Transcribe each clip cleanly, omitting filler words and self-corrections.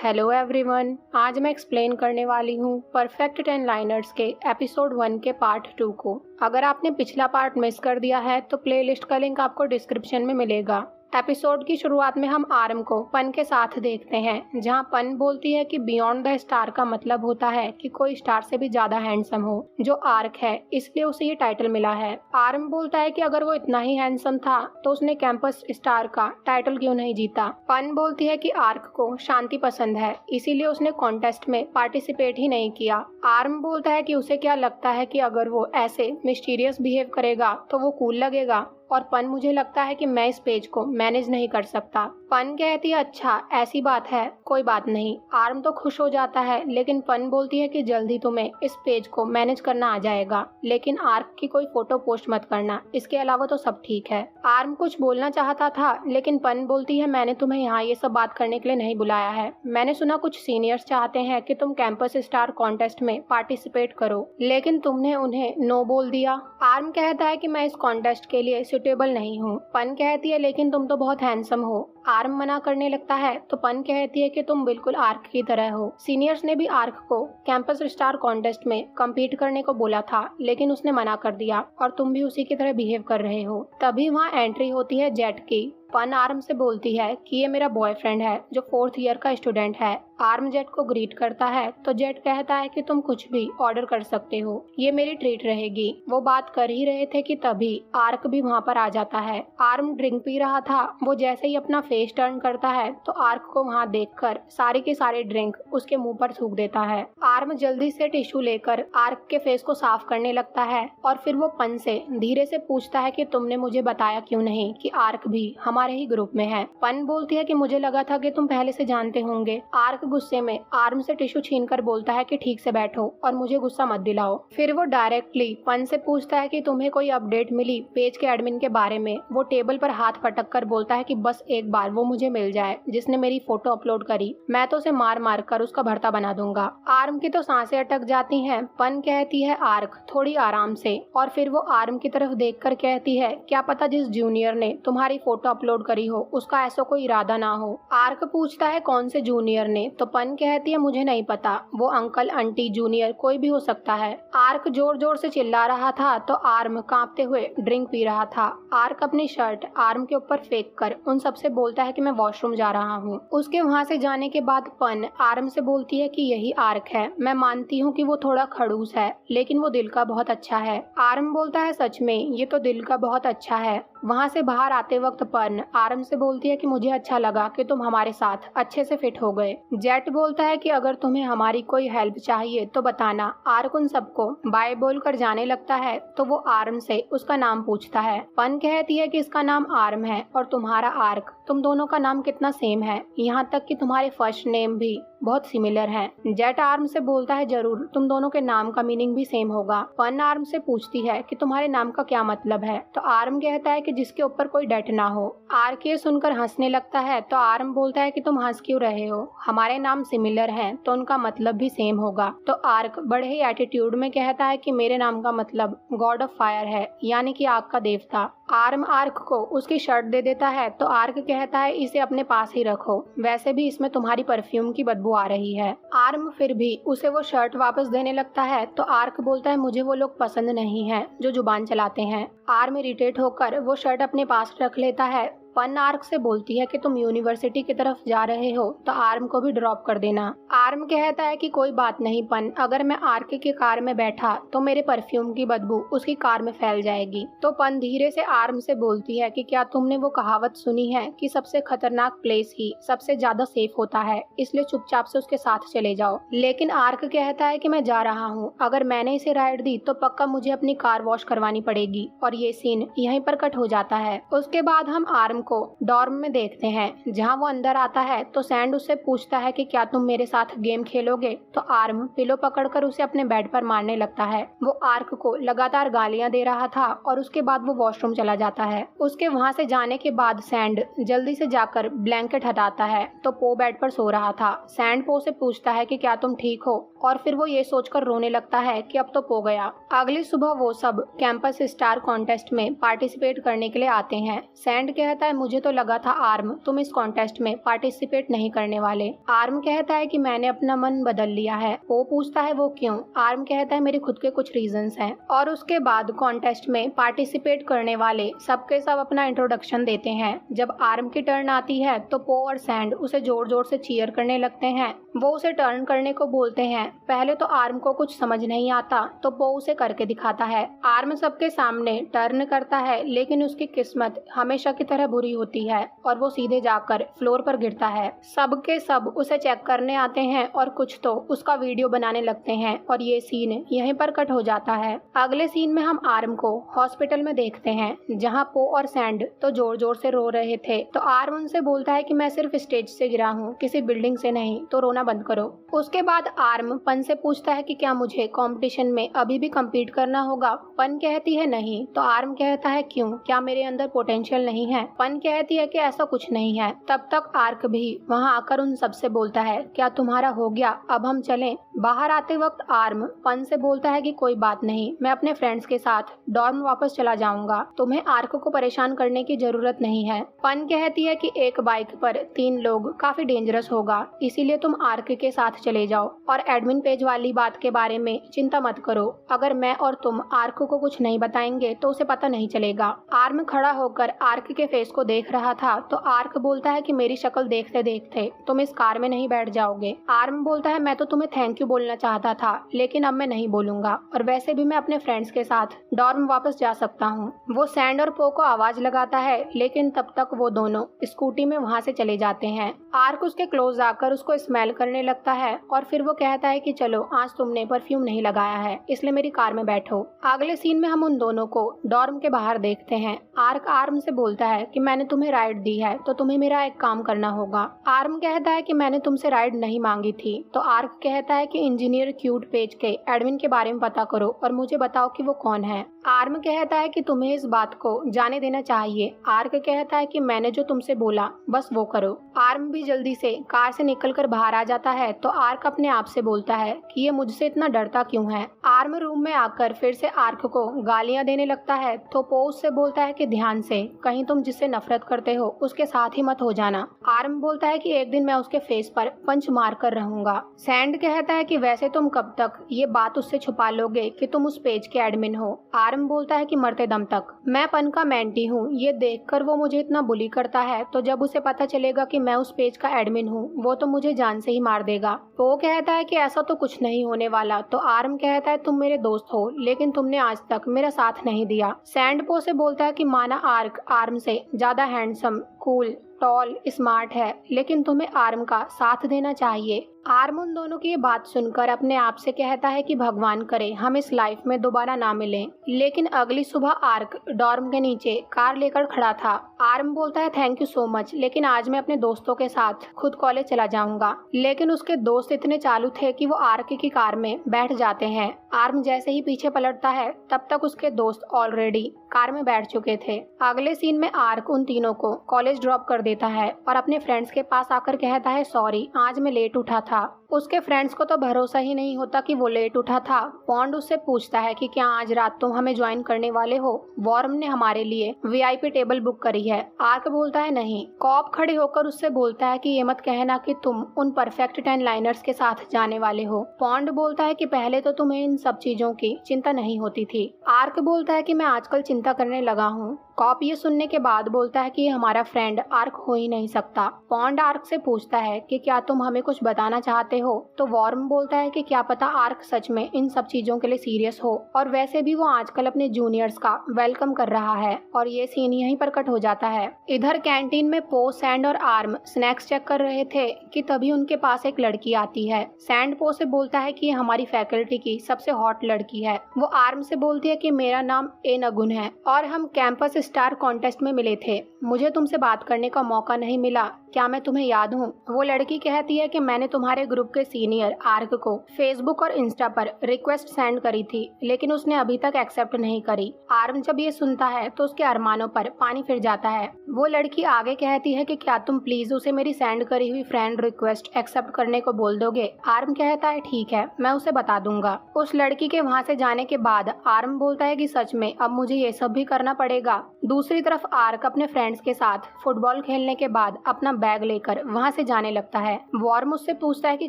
Hello everyone, आज मैं explain करने वाली हूँ परफेक्ट 10 लाइनर्स के एपिसोड 1 के पार्ट 2 को। अगर आपने पिछला पार्ट मिस कर दिया है तो प्लेलिस्ट का लिंक आपको डिस्क्रिप्शन में मिलेगा। एपिसोड की शुरुआत में हम आर्म को पन के साथ देखते हैं, जहां पन बोलती है कि बियॉन्ड द स्टार का मतलब होता है कि कोई स्टार से भी ज्यादा हैंडसम हो, जो आर्क है, इसलिए उसे ये टाइटल मिला है। आर्म बोलता है कि अगर वो इतना ही हैंडसम था तो उसने कैंपस स्टार का टाइटल क्यों नहीं जीता। पन बोलती है कि आर्क को शांति पसंद है, इसीलिए उसने कॉन्टेस्ट में पार्टिसिपेट ही नहीं किया। आर्म बोलता है कि उसे क्या लगता है कि अगर वो ऐसे मिस्टीरियस बिहेव करेगा तो वो कूल लगेगा, और पन मुझे लगता है कि मैं इस पेज को मैनेज नहीं कर सकता। पन कहती है अच्छा ऐसी बात है, कोई बात नहीं। आर्म तो खुश हो जाता है, लेकिन पन बोलती है कि जल्दी तुम्हें इस पेज को मैनेज करना आ जाएगा, लेकिन आर्क की कोई फोटो पोस्ट मत करना, इसके अलावा तो सब ठीक है। आर्म कुछ बोलना चाहता था, लेकिन पन बोलती है मैंने तुम्हें यहाँ ये सब बात करने के लिए नहीं बुलाया है। मैंने सुना कुछ सीनियर्स चाहते हैं कि तुम कैंपस स्टार कॉन्टेस्ट में पार्टिसिपेट करो, लेकिन तुमने उन्हें नो बोल दिया। आर्म कहता है कि मैं इस कॉन्टेस्ट के लिए सुटेबल नहीं हूँ। पन कहती है लेकिन तुम तो बहुत हैंडसम हो। आर्म मना करने लगता है तो पन कहती है कि तुम बिल्कुल आर्क की तरह हो। सीनियर्स ने भी आर्क को कैंपस स्टार कॉन्टेस्ट में कम्पीट करने को बोला था, लेकिन उसने मना कर दिया, और तुम भी उसी की तरह बिहेव कर रहे हो। तभी वहाँ एंट्री होती है जेट की। पन आर्म से बोलती है कि ये मेरा बॉयफ्रेंड है जो 4th ईयर का स्टूडेंट है। आर्म जेट को ग्रीट करता है तो जेट कहता है कि तुम कुछ भी ऑर्डर कर सकते हो, ये मेरी ट्रीट रहेगी। वो बात कर ही रहे थे कि तभी आर्क भी वहाँ पर आ जाता है। आर्म ड्रिंक पी रहा था, वो जैसे ही अपना फेस टर्न करता है तो आर्क को वहाँ देखकर सारे के सारे ड्रिंक उसके मुंह पर थूक देता है। आर्म जल्दी से टिश्यू लेकर आर्क के फेस को साफ करने लगता है, और फिर वो पन से धीरे से पूछता है कि तुमने मुझे बताया क्यों नहीं कि आर्क भी हमारे ही ग्रुप में है। पन बोलती है कि मुझे लगा था कि तुम पहले से जानते होंगे। आर्क गुस्से में आर्म से टिश्यू छीनकर बोलता है कि ठीक से बैठो और मुझे गुस्सा मत दिलाओ। फिर वो डायरेक्टली पन से पूछता है कि तुम्हें कोई अपडेट मिली पेज के एडमिन के बारे में। वो टेबल पर हाथ पटक कर बोलता है कि बस एक बार वो मुझे मिल जाए जिसने मेरी फोटो अपलोड करी, मैं तो उसे मार मार कर उसका भरता बना दूंगा। आर्म की तो सांसें अटक जाती हैं। पन कहती है आर्क थोड़ी आराम से, और फिर वो आर्म की तरफ देखकर कहती है क्या पता जिस जूनियर ने तुम्हारी फोटो अपलोड करी हो उसका ऐसा कोई इरादा ना हो। आर्क पूछता है कौन से जूनियर ने, तो पन कहती है मुझे नहीं पता, वो अंकल आंटी जूनियर कोई भी हो सकता है। आर्क जोर जोर से चिल्ला रहा था तो आर्म कांपते हुए ड्रिंक पी रहा था। आर्क अपनी शर्ट आर्म के ऊपर फेंक कर उन सबसे बोलता है कि मैं वॉशरूम जा रहा हूँ। उसके वहाँ से जाने के बाद पन आर्म से बोलती है कि यही आर्क है, मैं मानती हूँ कि वो थोड़ा खड़ूस है, लेकिन वो दिल का बहुत अच्छा है। आर्म बोलता है सच में ये तो दिल का बहुत अच्छा है। वहाँ से बाहर आते वक्त पन आर्म से बोलती है कि मुझे अच्छा लगा कि तुम हमारे साथ अच्छे से फिट हो गए। जेट बोलता है कि अगर तुम्हें हमारी कोई हेल्प चाहिए तो बताना। आर्क उन सबको बाय बोलकर जाने लगता है तो वो आर्म से उसका नाम पूछता है। पन कहती है कि इसका नाम आर्म है और तुम्हारा आर्क, तुम दोनों का नाम कितना सेम है, यहाँ तक कि तुम्हारे फर्स्ट नेम भी बहुत सिमिलर हैं। जेट आर्म से बोलता है जरूर, तुम दोनों के नाम का मीनिंग भी सेम होगा। पन आर्म से पूछती है कि तुम्हारे नाम का क्या मतलब है, तो आर्म कहता है कि जिसके ऊपर कोई डेट ना हो। आर्क ये सुनकर हंसने लगता है तो आर्म बोलता है कि तुम हंस क्यों रहे हो, हमारे नाम सिमिलर हैं तो उनका मतलब भी सेम होगा। तो आर्क बड़े ही एटीट्यूड में कहता है कि मेरे नाम का मतलब गॉड ऑफ फायर है, यानी कि आग का देवता। आर्म आर्क को उसकी शर्ट दे देता है तो आर्क कहता है इसे अपने पास ही रखो, वैसे भी इसमें तुम्हारी परफ्यूम की बदबू आ रही है। आर्म फिर भी उसे वो शर्ट वापस देने लगता है तो आर्क बोलता है मुझे वो लोग पसंद नहीं है जो जुबान चलाते हैं। आर्म इरिटेट होकर वो शर्ट अपने पास रख लेता है। पन आर्क से बोलती है कि तुम यूनिवर्सिटी की तरफ जा रहे हो तो आर्म को भी ड्रॉप कर देना। आर्म कहता है कि कोई बात नहीं पन, अगर मैं आर्क की कार में बैठा तो मेरे परफ्यूम की बदबू उसकी कार में फैल जाएगी। तो पन धीरे से आर्म से बोलती है कि क्या तुमने वो कहावत सुनी है कि सबसे खतरनाक प्लेस ही सबसे ज्यादा सेफ होता है, इसलिए चुपचाप से उसके साथ चले जाओ। लेकिन आर्क कहता है कि मैं जा रहा हूँ, अगर मैंने इसे राइड दी तो पक्का मुझे अपनी कार वॉश करवानी पड़ेगी, और ये सीन यहीं पर कट हो जाता है। उसके बाद हम आर्म को डॉर्म में देखते हैं। जहां वो अंदर आता है तो सैंड उससे पूछता है कि क्या तुम मेरे साथ गेम खेलोगे, तो आर्म पिलो पकड़कर उसे अपने बेड पर मारने लगता है। वो आर्क को लगातार गालियां दे रहा था और उसके बाद वो वॉशरूम चला जाता है। उसके वहां से जाने के बाद सैंड जल्दी से जाकर ब्लैंकेट हटाता है तो पो बेड पर सो रहा था। सैंड पो से पूछता है कि क्या तुम ठीक हो, और फिर वो ये सोचकर रोने लगता है कि अब तो पो गया। अगली सुबह वो सब कैंपस स्टार कॉन्टेस्ट में पार्टिसिपेट करने के लिए आते हैं। सैंड कहता है मुझे तो लगा था आर्म तुम इस कॉन्टेस्ट में पार्टिसिपेट नहीं करने वाले। आर्म कहता है कि मैंने अपना मन बदल लिया है। वो पूछता है वो क्यों? आर्म कहता है मेरे खुद के कुछ रीजंस हैं। और उसके बाद कॉन्टेस्ट में पार्टिसिपेट करने वाले सबके सब अपना इंट्रोडक्शन देते हैं। जब आर्म की टर्न आती है तो पो और सैंड उसे जोर जोर से चीयर करने लगते हैं। वो उसे टर्न करने को बोलते हैं। पहले तो आर्म को कुछ समझ नहीं आता तो पो उसे करके दिखाता है। आर्म सबके सामने टर्न करता है लेकिन उसकी किस्मत हमेशा की तरह बुरी होती है और वो सीधे जाकर फ्लोर पर गिरता है। सबके सब उसे चेक करने आते हैं और कुछ तो उसका वीडियो बनाने लगते हैं और ये सीन यहीं पर कट हो जाता है। अगले सीन में हम आर्म को हॉस्पिटल में देखते हैं जहाँ पो और सैंड तो जोर जोर से रो रहे थे। तो आर्म उनसे बोलता है कि मैं सिर्फ स्टेज से गिरा हूँ, किसी बिल्डिंग से नहीं, तो रोना बंद करो। उसके बाद आर्म पन से पूछता है कि क्या मुझे कंपटीशन में अभी भी compete करना होगा? पन कहती है नहीं। तो आर्म कहता है क्यों, क्या मेरे अंदर पोटेंशियल नहीं है? पन कहती है कि ऐसा कुछ नहीं है। तब तक आर्क भी वहाँ आकर उन सबसे बोलता है क्या तुम्हारा हो गया, अब हम चलें? बाहर आते वक्त आर्म पन से बोलता है कि कोई बात नहीं, मैं अपने फ्रेंड्स के साथ डॉर्म वापस चला जाऊंगा, तुम्हें आर्क को परेशान करने की जरूरत नहीं है। पन कहती है कि एक बाइक पर 3 लोग काफी डेंजरस होगा, इसीलिए तुम आर्क के साथ चले जाओ और एडमिन पेज वाली बात के बारे में चिंता मत करो। अगर मैं और तुम आर्क को कुछ नहीं बताएंगे तो उसे पता नहीं चलेगा। आर्म खड़ा होकर आर्क के फेस को देख रहा था तो आर्क बोलता है कि मेरी शक्ल देखते देखते तुम इस कार में नहीं बैठ जाओगे। आर्म बोलता है मैं तो तुम्हें थैंक यू बोलना चाहता था लेकिन अब मैं नहीं बोलूंगा और वैसे भी मैं अपने फ्रेंड्स के साथ डॉर्म वापस जा सकता हूँ। वो सैंड और पो को आवाज लगाता है लेकिन तब तक वो दोनों स्कूटी में वहाँ से चले जाते हैं। आर्क उसके क्लोज आकर उसको स्मेल करने लगता है और फिर वो कहता है कि चलो आज तुमने परफ्यूम नहीं लगाया है इसलिए मेरी कार में बैठो। अगले सीन में हम उन दोनों को डॉर्म के बाहर देखते हैं। आर्क आर्म से बोलता है कि मैंने तुम्हें राइड दी है तो तुम्हें मेरा एक काम करना होगा। आर्म कहता है कि मैंने तुमसे राइड नहीं मांगी थी। तो आर्क कहता है कि इंजीनियर क्यूट पेज के एडमिन के बारे में पता करो और मुझे बताओ कि वो कौन है। आर्म कहता है कि तुम्हें इस बात को जाने देना चाहिए। आर्क कहता है कि मैंने जो तुमसे बोला बस वो करो। आर्म भी जल्दी से कार से निकलकर बाहर आ जाता है तो आर्क अपने आप से बोलता है कि ये मुझसे इतना डरता क्यों है। आर्म रूम में आकर फिर से आर्क को गालियां देने लगता है तो पो उससे बोलता है कि ध्यान से, कहीं तुम जिससे नफरत करते हो उसके साथ ही मत हो जाना। आर्म बोलता है कि एक दिन मैं उसके फेस पर पंच मार कर रहूंगा। सैंड कहता है कि वैसे तुम कब तक ये बात उससे छुपा लोगे कि तुम उस पेज के एडमिन हो। आर्म बोलता है कि मरते दम तक। मैं पन का मेंटी हूँ, ये देखकर वो मुझे इतना बुली करता है तो जब उसे पता चलेगा कि मैं उस पेज का एडमिन हूँ वो तो मुझे जान से ही मार देगा। वो कहता है कि ऐसा तो कुछ नहीं होने वाला। तो आर्म कहता है तुम मेरे दोस्त हो लेकिन तुमने आज तक मेरा साथ नहीं दिया। सैंड पो से बोलता है कि माना आर्क आर्म से ज्यादा हैंडसम, कूल, टॉल, स्मार्ट है लेकिन तुम्हें आर्म का साथ देना चाहिए। आर्म उन दोनों की ये बात सुनकर अपने आप से कहता है कि भगवान करे हम इस लाइफ में दोबारा ना मिलें। लेकिन अगली सुबह आर्क डॉर्म के नीचे कार लेकर खड़ा था। आर्म बोलता है थैंक यू सो मच लेकिन आज मैं अपने दोस्तों के साथ खुद कॉलेज चला जाऊंगा। लेकिन उसके दोस्त इतने चालू थे कि वो आर्क की कार में बैठ जाते हैं। आर्म जैसे ही पीछे पलटता है तब तक उसके दोस्त ऑलरेडी कार में बैठ चुके थे। अगले सीन में आर्क उन तीनों को कॉलेज ड्रॉप कर देता है और अपने फ्रेंड्स के पास आकर कहता है सॉरी आज मैं लेट उठा था। उसके फ्रेंड्स को तो भरोसा ही नहीं होता कि वो लेट उठा था। पॉन्ड उससे पूछता है कि क्या आज रात तुम हमें ज्वाइन करने वाले हो? वॉर्म ने हमारे लिए वीआईपी टेबल बुक करी है। आर्क बोलता है नहीं। कॉप खड़े होकर उससे बोलता है कि ये मत कहना कि तुम उन परफेक्ट 10 लाइनर्स के साथ जाने वाले हो। पॉन्ड बोलता है कि पहले तो तुम्हें इन सब चीजों की चिंता नहीं होती थी। आर्क बोलता है कि मैं आजकल चिंता करने लगा हूँ। कॉप ये सुनने के बाद बोलता है कि हमारा फ्रेंड आर्क हो ही नहीं सकता। पॉन्ड आर्क से पूछता है कि क्या तुम हमें कुछ बताना चाहते हो? तो वॉर्म बोलता है कि क्या पता आर्क सच में इन सब चीजों के लिए सीरियस हो और वैसे भी वो आजकल अपने जूनियर्स का वेलकम कर रहा है। और ये सीन यहीं पर कट हो जाता है। इधर कैंटीन में पो, सैंड और आर्म स्नैक्स चेक कर रहे थे कि तभी उनके पास एक लड़की आती है। सैंड पो से बोलता है कि ये हमारी फैकल्टी की सबसे हॉट लड़की है। वो आर्म से बोलती है कि मेरा नाम ए नगुन है और हम कैंपस स्टार कॉन्टेस्ट में मिले थे। मुझे तुमसे बात करने का मौका नहीं मिला क्या मैं तुम्हें याद हूँ? वो लड़की कहती है कि मैंने तुम्हारे ग्रुप के सीनियर आर्क को फेसबुक और इंस्टा पर रिक्वेस्ट सेंड करी थी, लेकिन उसने अभी तक एक्सेप्ट नहीं करी। आर्म जब ये सुनता है तो उसके अरमानों पर पानी फिर जाता है। वो लड़की आगे कहती है कि क्या तुम प्लीज उसे मेरी सेंड करी हुई फ्रेंड रिक्वेस्ट एक्सेप्ट करने को बोल दोगे? आर्म कहता है ठीक है, मैं उसे बता दूंगा। उस लड़की के वहाँ से जाने के बाद आर्म बोलता है कि सच में अब मुझे ये सब भी करना पड़ेगा। दूसरी तरफ आर्क अपने फ्रेंड्स के साथ फुटबॉल खेलने के बाद अपना बैग लेकर वहाँ से जाने लगता है। वॉर्म उससे पूछता है कि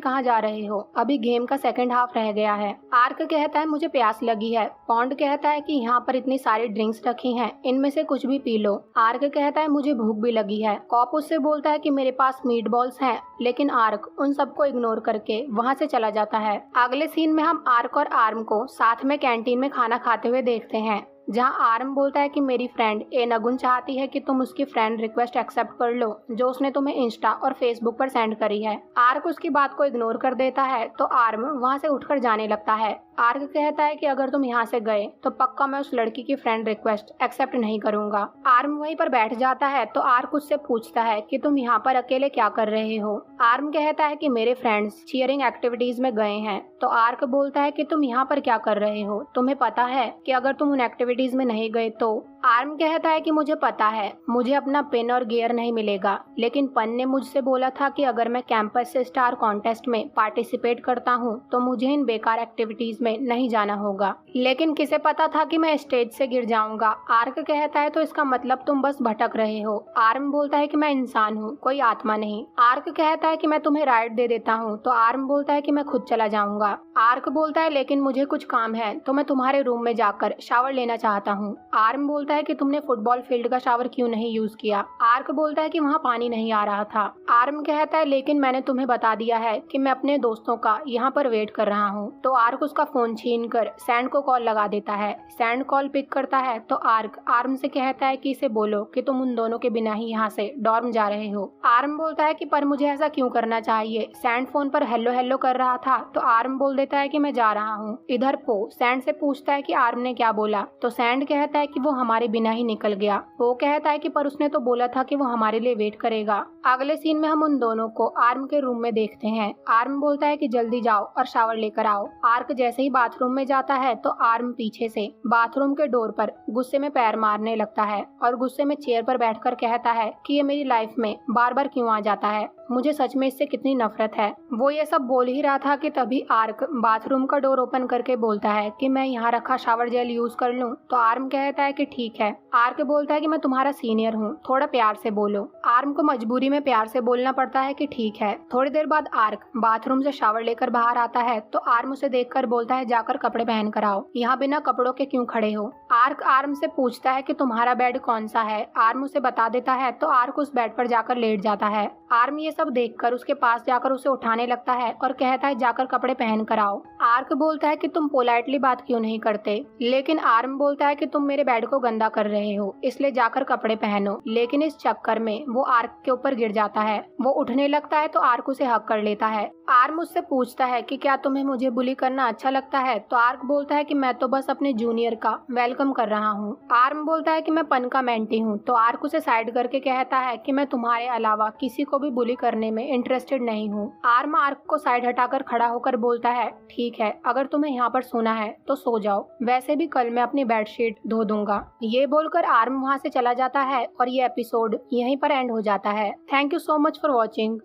कहाँ जा रहे हो? अभी गेम का सेकंड हाफ रह गया है। आर्क कहता है मुझे प्यास लगी है। पॉन्ड कहता है कि यहाँ पर इतनी सारी ड्रिंक्स रखी हैं, इनमें से कुछ भी पी लो। आर्क कहता है मुझे भूख भी लगी है। कॉप उससे बोलता है कि मेरे पास मीट बॉल्स हैं, लेकिन आर्क उन सबको इग्नोर करके वहाँ से चला जाता है। अगले सीन में हम आर्क और आर्म को साथ में कैंटीन में खाना खाते हुए देखते हैं, जहां आर्म बोलता है कि मेरी फ्रेंड ए नगुन चाहती है कि तुम उसकी फ्रेंड रिक्वेस्ट एक्सेप्ट कर लो जो उसने तुम्हें इंस्टा और फेसबुक पर सेंड करी है। आर्क उसकी बात को इग्नोर कर देता है तो आर्म वहां से उठकर जाने लगता है। आर्क कहता है कि अगर तुम यहाँ से गए तो पक्का मैं उस लड़की की फ्रेंड रिक्वेस्ट एक्सेप्ट नहीं करूंगा। आर्म वहीं पर बैठ जाता है तो आर्क उससे पूछता है कि तुम यहाँ पर अकेले क्या कर रहे हो? आर्म कहता है कि मेरे फ्रेंड्स चीयरिंग एक्टिविटीज में गए हैं। तो आर्क बोलता है कि तुम यहाँ पर क्या कर रहे हो? तुम्हें पता है कि अगर तुम उन एक्टिविटीज में नहीं गए तो? आर्म कहता है कि मुझे पता है, मुझे अपना पेन और गियर नहीं मिलेगा, लेकिन पन ने मुझसे बोला था कि अगर मैं कैंपस से स्टार कॉन्टेस्ट में पार्टिसिपेट करता हूँ तो मुझे इन बेकार एक्टिविटीज में नहीं जाना होगा। लेकिन किसे पता था कि मैं स्टेज से गिर जाऊंगा? आर्क कहता है तो इसका मतलब तुम बस भटक रहे हो। आर्म बोलता है कि मैं इंसान हूँ, कोई आत्मा नहीं। आर्क कहता है कि मैं तुम्हें राइड दे देता हूँ। तो आर्म बोलता है कि मैं खुद चला जाऊंगा। आर्क बोलता है लेकिन मुझे कुछ काम है तो मैं तुम्हारे रूम में जाकर शावर लेना चाहता हूँ। आर्म बोलता है कि तुमने फुटबॉल फील्ड का शावर क्यों नहीं यूज किया? आर्क बोलता है कि वहाँ पानी नहीं आ रहा था। आर्म कहता है लेकिन मैंने तुम्हें बता दिया है कि मैं अपने दोस्तों का यहाँ पर वेट कर रहा हूँ। तो आर्क उसका फोन छीन कर सैंड को कॉल लगा देता है। सैंड कॉल पिक करता है तो आर्क आर्म से कहता है कि इसे बोलो कि तुम उन दोनों के बिना ही यहाँ से डॉर्म जा रहे हो। आर्म बोलता है कि पर मुझे ऐसा क्यों करना चाहिए? सैंड फोन पर हेलो हेलो कर रहा था। तो आर्म बोल देता है कि मैं जा रहा हूँ। इधर पो सैंड से पूछता है कि आर्म ने क्या बोला। तो सैंड कहता है कि वो हमारे बिना ही निकल गया। वो कहता है कि पर उसने तो बोला था कि वो हमारे लिए वेट करेगा। अगले सीन में हम उन दोनों को आर्म के रूम में देखते हैं। आर्म बोलता है कि जल्दी जाओ और शावर लेकर आओ। आर्क जैसे ही बाथरूम में जाता है तो आर्म पीछे से बाथरूम के डोर पर गुस्से में पैर मारने लगता है और गुस्से में चेयर पर बैठकर कहता है कि ये मेरी लाइफ में बार बार क्यों आ जाता है, मुझे सच में इससे कितनी नफरत है। वो ये सब बोल ही रहा था कि तभी आर्क बाथरूम का डोर ओपन करके बोलता है कि मैं यहाँ रखा शावर जेल यूज कर लूँ। तो आर्म कहता है कि ठीक है। आर्क बोलता है कि मैं तुम्हारा सीनियर हूँ, थोड़ा प्यार से बोलो। आर्म को मजबूरी में प्यार से बोलना पड़ता है कि ठीक है। थोड़ी देर बाद आर्क बाथरूम से शावर लेकर बाहर आता है तो आर्म उसे देखकर बोलता है जाकर कपड़े पहन कर आओ, यहाँ बिना कपड़ों के क्यों खड़े हो? आर्क आर्म से पूछता है कि तुम्हारा बेड कौन सा है? आर्म उसे बता देता है तो आर्क उस बेड पर जाकर लेट जाता है। आर्म ये सब देखकर उसके पास जाकर उसे उठाने लगता है और कहता है जाकर कपड़े पहन कर आओ। आर्क बोलता है कि तुम पोलाइटली बात क्यों नहीं करते, लेकिन आर्म बोलता है कि तुम मेरे बेड को गंदा कर रहे हो इसलिए जाकर कपड़े पहनो। लेकिन इस चक्कर में वो आर्क के ऊपर गिर जाता है। वो उठने लगता है तो आर्क उसे हक कर लेता है। आर्म उससे पूछता है कि क्या तुम्हें मुझे बुली करना अच्छा लगता है? तो आर्क बोलता है कि मैं तो बस अपने जूनियर का वेलकम कर रहा हूँ। आर्म बोलता है कि मैं पन का मेंटी हूँ। तो आर्क उसे साइड करके कहता है कि मैं तुम्हारे अलावा किसी को भी बुली करने में इंटरेस्टेड नहीं हूँ। आर्क को साइड हटाकर खड़ा होकर बोलता है ठीक है, अगर तुम्हें यहाँ पर सोना है तो सो जाओ, वैसे भी कल मैं अपनी बेडशीट धो दूंगा। ये बोलकर आर्म वहाँ से चला जाता है और ये एपिसोड यहीं पर एंड हो जाता है। Thank you so much for watching.